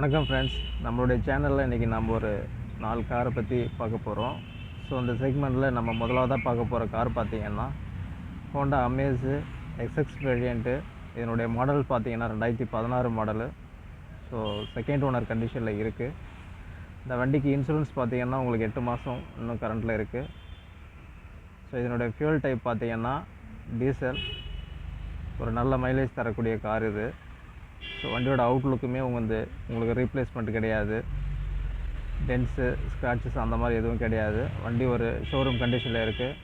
வணக்கம் ஃப்ரெண்ட்ஸ், நம்மளுடைய சேனலில் இன்றைக்கி நம்ம ஒரு 4 காரை பற்றி பார்க்க போகிறோம். ஸோ இந்த செக்மெண்ட்டில் நம்ம முதலாவதாக பார்க்க போகிற கார் பார்த்திங்கன்னா ஹோண்டா அமேஸு எக்ஸ்எக்ஸ் வேரியண்ட்டு. இதனுடைய மாடல் பார்த்திங்கன்னா 2016 மாடலு. ஸோ செகண்ட் ஓனர் கண்டிஷனில் இருக்குது. இந்த வண்டிக்கு இன்சூரன்ஸ் பார்த்திங்கன்னா உங்களுக்கு 8 மாதம் இன்னும் கரண்ட்டில் இருக்குது. ஸோ இதனுடைய ஃபியூல் டைப் பார்த்திங்கன்னா டீசல். ஒரு நல்ல மைலேஜ் தரக்கூடிய கார் இது. ஸோ வண்டியோட அவுட்லுக்குமே உங்களுக்கு ரீப்ளேஸ்மெண்ட் கிடையாது. டென்ட்ஸு, ஸ்க்ராட்சஸ் அந்த மாதிரி எதுவும் கிடையாது. வண்டி ஒரு ஷோரூம் கண்டிஷனில் இருக்குது.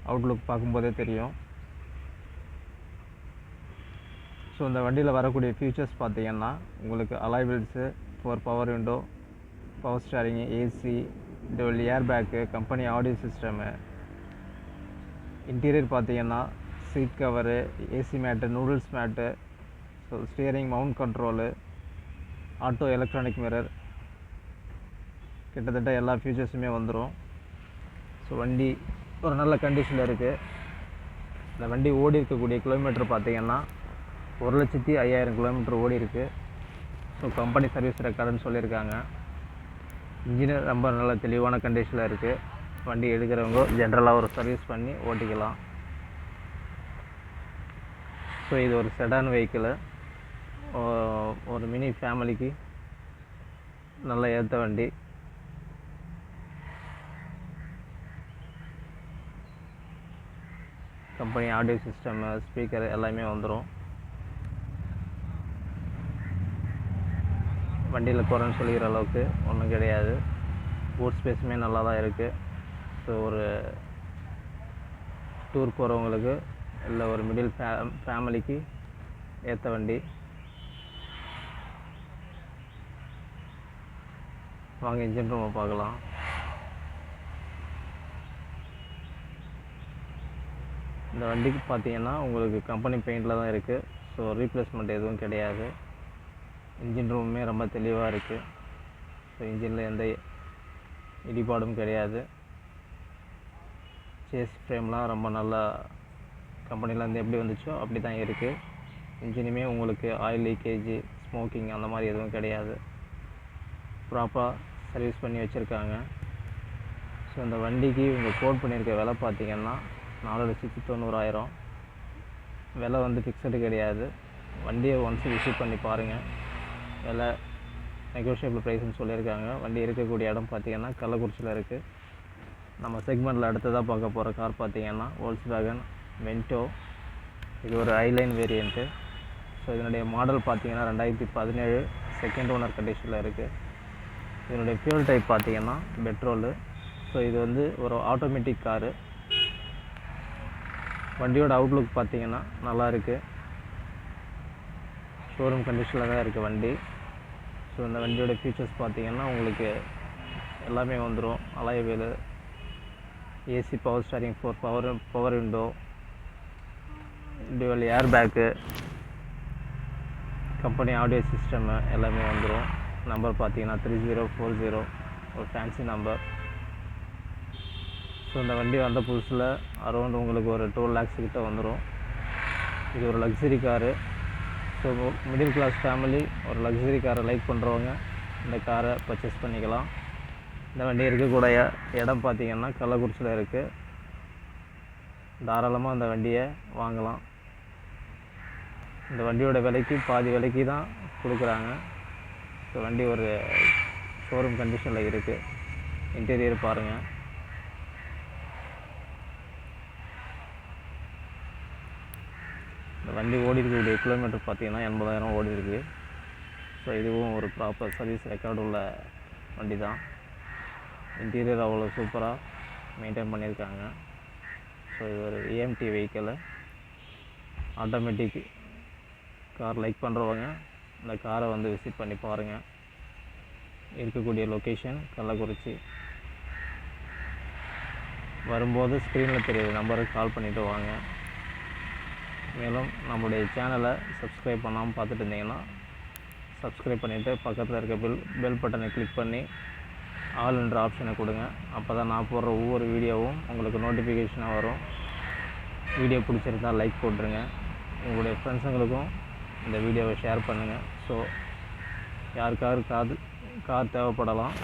அவுட்லுக் பார்க்கும்போதே தெரியும். ஸோ இந்த வண்டியில் வரக்கூடிய ஃபீச்சர்ஸ் பார்த்திங்கன்னா உங்களுக்கு alloy wheels, 4 power window, power steering, AC, dual air bag, company audio system. Interior பார்த்திங்கன்னா seat cover, AC mat, noodles mat, so steering, mount control, auto electronic mirror, கிட்டத்தட்ட எல்லா ஃபீச்சர்ஸுமே வந்துடும். ஸோ வண்டி ஒரு நல்ல கண்டிஷனில் இருக்குது. இந்த வண்டி ஓடி இருக்கக்கூடிய கிலோமீட்டர் பார்த்திங்கன்னா 1,05,000 கிலோமீட்டர் ஓடி இருக்குது. ஸோ கம்பெனி சர்வீஸ் ரெக்கார்டுன்னு சொல்லியிருக்காங்க. இன்ஜின் ரொம்ப நல்ல தெளிவான கண்டிஷனில் இருக்குது. வண்டி எடுக்கிறவங்க ஜென்ரலாக ஒரு சர்வீஸ் பண்ணி ஓட்டிக்கலாம். ஸோ இது ஒரு செடான் வெஹிக்கிளு. ஒரு மினி ஃபேமிலிக்கு நல்ல ஏற்ற வண்டி. கம்பெனி ஆடியோ சிஸ்டம், ஸ்பீக்கர் எல்லாமே வந்துடும். வண்டியில் குறைன்னு சொல்லிக்கிற அளவுக்கு ஒன்றும் கிடையாது. பூட் ஸ்பேஸுமே நல்லா தான் இருக்குது. ஸோ ஒரு டூர் போகிறவங்களுக்கு இல்லை ஒரு மிடில் ஃபேமிலிக்கு ஏற்ற வண்டி. வாங்க இன்ஜின் ரூமை பார்க்கலாம். இந்த வண்டிக்கு பார்த்தீங்கன்னா உங்களுக்கு கம்பெனி பெயிண்டில் தான் இருக்குது. ஸோ ரீப்ளேஸ்மெண்ட் எதுவும் கிடையாது. இன்ஜின் ரூமுமே ரொம்ப தெளிவாக இருக்குது. ஸோ இன்ஜினில் எந்த இடிபாடும் கிடையாது. சேஸ் ஃப்ரேம்லாம் ரொம்ப நல்லா கம்பெனிலேருந்து எப்படி வந்துச்சோ அப்படி தான் இருக்குது. இன்ஜினுமே உங்களுக்கு ஆயில் லீக்கேஜ், ஸ்மோக்கிங் அந்த மாதிரி எதுவும் கிடையாது. ப்ராப்பராக சர்வீஸ் பண்ணி வச்சுருக்காங்க. ஸோ இந்த வண்டிக்கு இவங்க கோட் பண்ணியிருக்க விலை பார்த்திங்கன்னா 4,90,000. விலை ஃபிக்ஸடு கிடையாது. வண்டியை ஒன்ஸ் விசிட் பண்ணி பாருங்கள். விலை நெகோஷியபிள் ப்ரைஸ்னு சொல்லியிருக்காங்க. வண்டி இருக்கக்கூடிய இடம் பார்த்திங்கன்னா கள்ளக்குறிச்சியில் இருக்குது. நம்ம செக்மெண்ட்டில் அடுத்ததாக பார்க்க போகிற கார் பார்த்திங்கன்னா வோல்க்ஸ்வேகன் வென்டோ. இது ஒரு ஹைலைன் வேரியண்ட்டு. ஸோ இதனுடைய மாடல் பார்த்திங்கன்னா 2017 செகண்ட் ஓனர் கண்டிஷனில் இருக்குது. இதனுடைய ஃபியூல் டைப் பார்த்திங்கன்னா பெட்ரோலு. ஸோ இது ஒரு ஆட்டோமேட்டிக் காரு. வண்டியோட அவுட்லுக் பார்த்திங்கன்னா நல்லா இருக்குது. ஷோரூம் கண்டிஷனில் தான் இருக்குது வண்டி. ஸோ இந்த வண்டியோட ஃபீச்சர்ஸ் பார்த்திங்கன்னா உங்களுக்கு எல்லாமே வந்துடும். Alloy wheel, AC, power steering, 4 power window, dual air bag, company audio system எல்லாமே வந்துடும். நம்பர் பார்த்திங்கன்னா 3040, ஒரு ஃபேன்சி நம்பர். ஸோ இந்த வண்டி வந்த புதுசில் அரௌண்ட் உங்களுக்கு ஒரு 2 lakhs கிட்ட வந்துடும். இது ஒரு luxury car. So middle class family ஒரு லக்ஸரி காரை லைக் பண்ணுறவங்க இந்த காரை பர்ச்சேஸ் பண்ணிக்கலாம். இந்த வண்டி இருக்கக்கூடிய இடம் பார்த்திங்கன்னா கள்ளக்குறிச்சியில் இருக்குது. தாராளமாக அந்த வண்டியை வாங்கலாம். இந்த வண்டியோட விலைக்கு பாதி விலைக்கு தான் கொடுக்குறாங்க. ஸோ வண்டி ஒரு ஷோரூம் கண்டிஷனில் இருக்குது. இன்டீரியர் பாருங்கள். இந்த வண்டி ஓடி இருக்கக்கூடிய கிலோமீட்டர் பார்த்திங்கன்னா 80,000 ஓடி இருக்குது. ஸோ இதுவும் ஒரு ப்ராப்பர் சர்வீஸ் ரெக்கார்டு உள்ள வண்டி தான். இன்டீரியர் அவ்வளோ சூப்பராக மெயின்டைன் பண்ணியிருக்காங்க. ஸோ இது ஒரு AMT vehicle. Automatic car like பண்ணுறவங்க இந்த காரை விசிட் பண்ணி பாருங்கள். இருக்கக்கூடிய லொக்கேஷன் கள்ளக்குறிச்சி. வரும்போது ஸ்க்ரீனில் தெரியுது நம்பருக்கு கால் பண்ணிவிட்டு வாங்க. மேலும் நம்முடைய சேனலை சப்ஸ்கிரைப் பண்ணாமல் பார்த்துட்டு இருந்தீங்கன்னா சப்ஸ்கிரைப் பண்ணிவிட்டு பக்கத்தில் இருக்க பெல் பட்டனை கிளிக் பண்ணி ஆல் என்ற ஆப்ஷனை கொடுங்க. அப்போ தான் நான் போடுற ஒவ்வொரு வீடியோவும் உங்களுக்கு நோட்டிஃபிகேஷனாக வரும். வீடியோ பிடிச்சிருந்தால் லைக் போட்டுருங்க. உங்களுடைய ஃப்ரெண்ட்ஸுங்களுக்கும் இந்த வீடியோவை ஷேர் பண்ணுங்கள். ஸோ யாருக்காவது கார் தேவைப்படலாம்,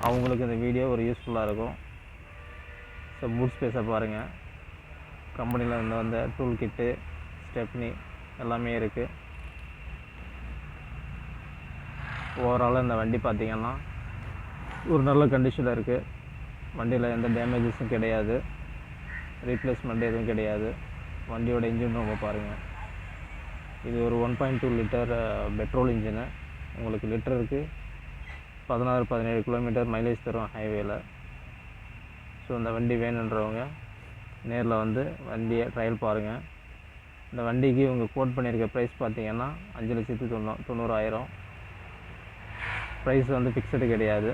அவங்களுக்கு இந்த வீடியோ ஒரு யூஸ்ஃபுல்லாக இருக்கும். ஸோ பூட் ஸ்பேஸை பாருங்கள். கம்பெனியில் இருந்து வந்த டூல் கிட்டு, ஸ்டெப்னி எல்லாமே இருக்குது. ஓவராலாக இந்த வண்டி பார்த்திங்கன்னா ஒரு நல்ல கண்டிஷனில் இருக்குது. வண்டியில் எந்த டேமேஜஸும் கிடையாது, ரீப்ளேஸ்மெண்ட் எதுவும் கிடையாது. வண்டியோட இன்ஜின் ரொம்ப பாருங்கள். இது ஒரு 1.2 லிட்டர் பெட்ரோல் இன்ஜினு. உங்களுக்கு லிட்டருக்கு 16-17 கிலோமீட்டர் மைலேஜ் தரும் ஹைவேல. ஸோ இந்த வண்டி வேணுன்றவங்க நேரில் வந்து வண்டியை ட்ரையல் பாருங்கள். இந்த வண்டிக்கு இவங்க கோட் பண்ணியிருக்க ப்ரைஸ் பார்த்திங்கன்னா 5,90,000. ப்ரைஸ் வந்து ஃபிக்ஸடு கிடையாது,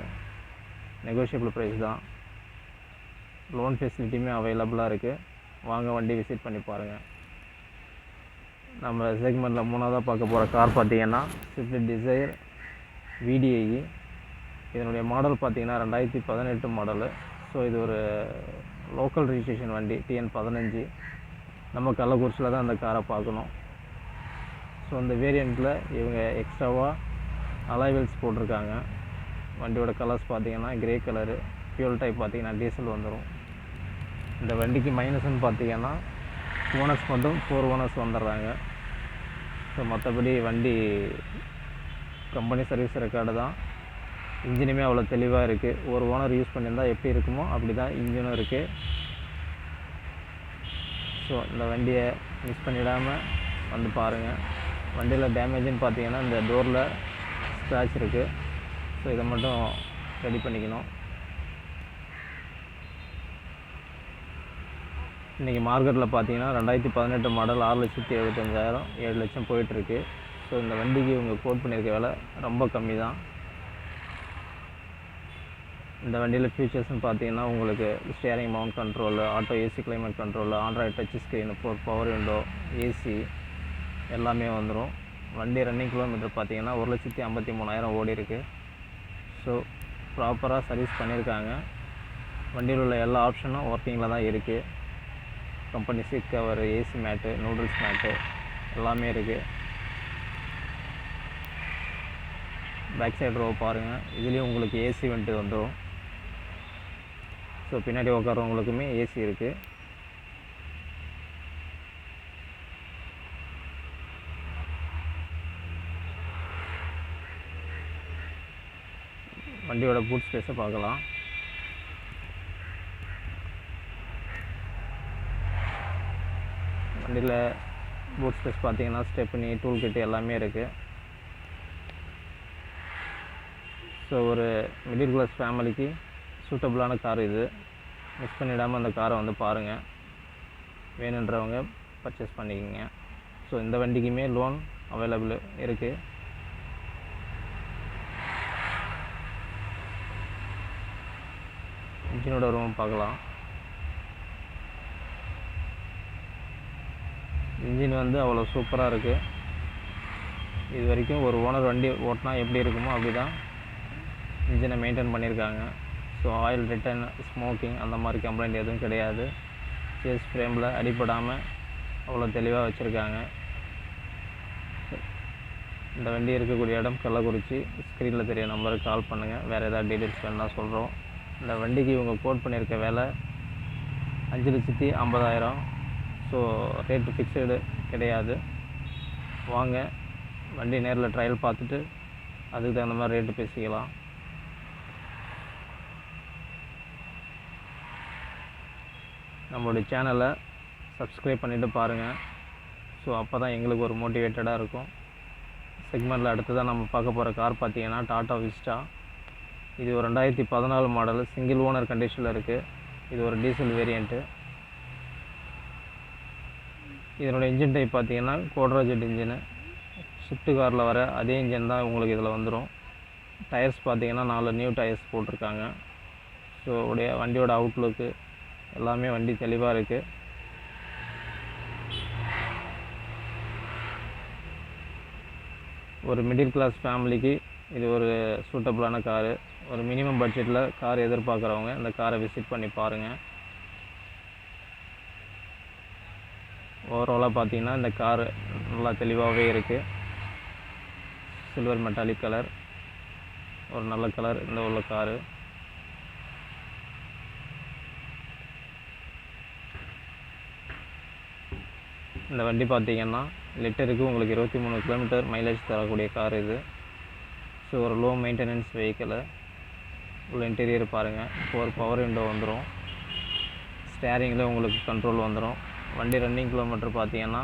நெகோஷியபிள் ப்ரைஸ் தான். லோன் ஃபெசிலிட்டியுமே அவைலபிளாக இருக்குது. வாங்க வண்டி விசிட் பண்ணி பாருங்கள். நம்ம செக்மெண்ட்டில் மூணாவதாக பார்க்க போகிற கார் பார்த்திங்கன்னா ஸ்விஃப்ட் டிசைர் VDI. இதனுடைய மாடல் பார்த்திங்கன்னா 2018 மாடலு. ஸோ இது ஒரு லோக்கல் ரிஜிஸ்ட்ரேஷன் வண்டி, TN15. நம்ம கள்ளக்குறிச்சியில் தான் அந்த காரை பார்க்கணும். ஸோ இந்த வேரியண்ட்டில் இவங்க எக்ஸ்ட்ராவாக அலாய்வெல்ஸ் போட்டிருக்காங்க. வண்டியோட கலர்ஸ் பார்த்திங்கன்னா கிரே கலரு, ஃபியூல் டைப் பார்த்திங்கன்னா டீசல் வந்துடும். இந்த வண்டிக்கு மைனஸ்ன்னு பார்த்திங்கன்னா ஓனர்ஸ் மட்டும் 4 ஓனர்ஸ் வந்துடுறாங்க. ஸோ மற்றபடி வண்டி கம்பெனி சர்வீஸ் ரெக்கார்டு தான். இன்ஜினுமே அவ்வளோ தெளிவாக இருக்குது. ஒரு ஓனர் யூஸ் பண்ணியிருந்தால் எப்படி இருக்குமோ அப்படி தான் இன்ஜினும் இருக்குது. ஸோ இந்த வண்டியை மிஸ் பண்ணிடாமல் வந்து பாருங்கள். வண்டியில் டேமேஜுன்னு பார்த்தீங்கன்னா இந்த டோரில் ஸ்க்ராட்ச் இருக்குது. ஸோ இதை மட்டும் ரெடி பண்ணிக்கணும். இன்றைக்கி மார்க்கெட்டில் பார்த்தீங்கன்னா 2018 மாடல் 6,75,000 7 லட்சம் போயிட்டுருக்கு. ஸோ இந்த வண்டிக்கு இவங்க கோட் பண்ணியிருக்க விலை ரொம்ப கம்மி தான். இந்த வண்டியில் ஃபீச்சர்ஸ்னு பார்த்தீங்கன்னா உங்களுக்கு steering mount control, auto AC climate control, Android touch screen, power window, AC எல்லாமே வந்துடும். வண்டி ரன்னிங் கிலோமீட்டர் பார்த்தீங்கன்னா 1,53,000 ஓடி இருக்குது. ஸோ ப்ராப்பராக சர்வீஸ் பண்ணியிருக்காங்க. வண்டியில் உள்ள எல்லா ஆப்ஷனும் ஒர்க்கிங்கில் தான் இருக்குது. Company seat cover, AC mat, noodles mat எல்லாமே இருக்குது. பேக் சைடு ரோ பாருங்கள். இதுலேயும் உங்களுக்கு ஏசி வெண்ட் வந்துடும். ஸோ பின்னாடி உட்காரவங்களுக்குமே ஏசி இருக்குது. வண்டியோட பூட் ஸ்பேஸை பார்க்கலாம். வண்டியில் பூட் ஸ்பேஸ் பார்த்தீங்கன்னா ஸ்டெப்னி, டூல் கிட்டு எல்லாமே இருக்குது. ஸோ ஒரு மிடில் கிளாஸ் ஃபேமிலிக்கு சூட்டபுளான கார் இது. மிஸ் பண்ணிடாமல் அந்த காரை வந்து பாருங்கள். வேணுன்றவங்க பர்ச்சேஸ் பண்ணிக்கோங்க. ஸோ இந்த வண்டிக்குமே லோன் அவைலபிள் இருக்குது. இன்ஜினோட ரூம் பார்க்கலாம். இன்ஜின் வந்து அவ்வளோ சூப்பராக இருக்குது. இது வரைக்கும் ஒரு ஓனர் வண்டி ஓட்டினா எப்படி இருக்குமோ அப்படி தான் இன்ஜினை மெயின்டைன் பண்ணியிருக்காங்க. ஸோ ஆயில் ரிட்டர்ன், ஸ்மோக்கிங் அந்த மாதிரி கம்ப்ளைண்ட் எதுவும் கிடையாது. சேஸ் ஃப்ரேமில் அடிப்படாமல் அவ்வளோ தெளிவாக வச்சுருக்காங்க. இந்த வண்டி இருக்கக்கூடிய இடம் கள்ளக்குறிச்சி. ஸ்க்ரீனில் தெரிய நம்பருக்கு கால் பண்ணுங்கள். வேறு ஏதாவது டீட்டெயில்ஸ் வேணுன்னா சொல்கிறோம். இந்த வண்டிக்கு இவங்க கோட் பண்ணியிருக்க விலை 5,50,000. ஸோ ரேட்டு ஃபிக்ஸடு கிடையாது. வாங்க வண்டி நேரில் ட்ரையல் பார்த்துட்டு அதுக்கு தகுந்த மாதிரி ரேட்டு பேசிக்கலாம். நம்மளுடைய சேனலை சப்ஸ்கிரைப் பண்ணிவிட்டு பாருங்கள். ஸோ அப்போ தான் எங்களுக்கு ஒரு மோட்டிவேட்டடாக இருக்கும். செக்மெண்ட்டில் அடுத்ததான் நம்ம பார்க்க போகிற கார் பார்த்தீங்கன்னா டாடா விஸ்டா. இது ஒரு 2014 மாடல், சிங்கிள் ஓனர் கண்டிஷனில் இருக்குது. இது ஒரு டீசல் வேரியண்ட்டு. இதனோட இன்ஜின் டைப் பார்த்தீங்கன்னா கோட்ராஜெட் இன்ஜினு. ஸ்விஃப்ட் காரில் வர அதே இன்ஜின் தான் உங்களுக்கு இதில் வந்துடும். டயர்ஸ் பார்த்தீங்கன்னா 4 நியூ டயர்ஸ் போட்டிருக்காங்க. ஸோ வண்டியோட அவுட்லுக்கு எல்லாமே வண்டி தெளிவாக இருக்குது. ஒரு மிடில் கிளாஸ் ஃபேமிலிக்கு இது ஒரு சூட்டபுளான காரு. ஒரு மினிமம் பட்ஜெட்டில் கார் எதிர்பார்க்குறவங்க இந்த காரை விசிட் பண்ணி பாருங்கள். ஓவராலாக பார்த்தீங்கன்னா இந்த காரு நல்லா தெளிவாகவே இருக்குது. Silver metallic colour. ஒரு நல்ல கலர் இந்த உள்ள காரு. இந்த வண்டி பார்த்தீங்கன்னா லிட்டருக்கு உங்களுக்கு 23 கிலோமீட்டர் மைலேஜ் தரக்கூடிய கார் இது. ஸோ ஒரு லோ மெயின்டெனன்ஸ் வெஹிக்கிளு. உள்ள இன்டீரியர் பாருங்கள். ஒரு பவர் விண்டோ வந்துடும். ஸ்டேரிங்கில் உங்களுக்கு கண்ட்ரோல் வந்துடும். வண்டி ரன்னிங் கிலோமீட்டர் பார்த்தீங்கன்னா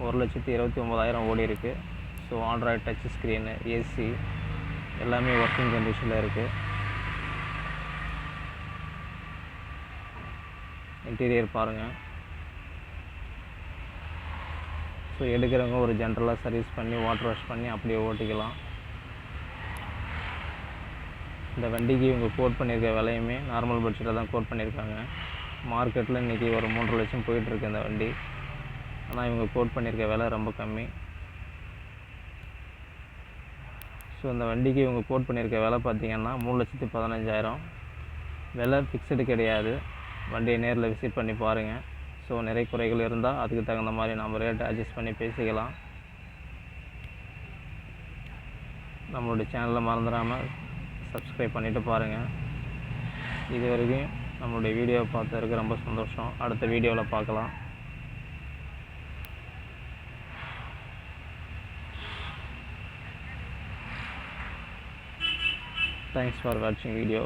1,29,000 ஓடி இருக்குது. So Android touch screen, AC எல்லாமே ஒர்க்கிங் கண்டிஷனில் இருக்குது. இன்டீரியர் பாருங்கள். ஸோ எடுக்கிறவங்க ஒரு ஜென்ரலாக சர்வீஸ் பண்ணி வாட்டர் வாஷ் பண்ணி அப்படியே ஓட்டிக்கலாம். இந்த வண்டிக்கு இவங்க கோட் பண்ணியிருக்க விலையுமே நார்மல் பட்ஜெட்டில் தான் கோட் பண்ணியிருக்காங்க. மார்க்கெட்டில் இன்றைக்கி ஒரு 3 லட்சம் போயிட்டுருக்கு இந்த வண்டி. ஆனால் இவங்க கோட் பண்ணியிருக்க விலை ரொம்ப கம்மி. ஸோ இந்த வண்டிக்கு இவங்க கோட் பண்ணியிருக்க விலை பார்த்திங்கன்னா 3,15,000. விலை ஃபிக்ஸடு கிடையாது. வண்டியை நேரில் விசிட் பண்ணி பாருங்கள். ஸோ நிறைய குறைகள் இருந்தால் அதுக்கு தகுந்த மாதிரி நம்ம ரேட் அட்ஜஸ்ட் பண்ணி பேசிக்கலாம். நம்மளுடைய சேனலை மறந்துடாமல் சப்ஸ்கிரைப் பண்ணிவிட்டு பாருங்கள். இது வரைக்கும் நம்மளுடைய வீடியோவை பார்த்ததுக்கு ரொம்ப சந்தோஷம். அடுத்த வீடியோவில் பார்க்கலாம். Thanks for watching video.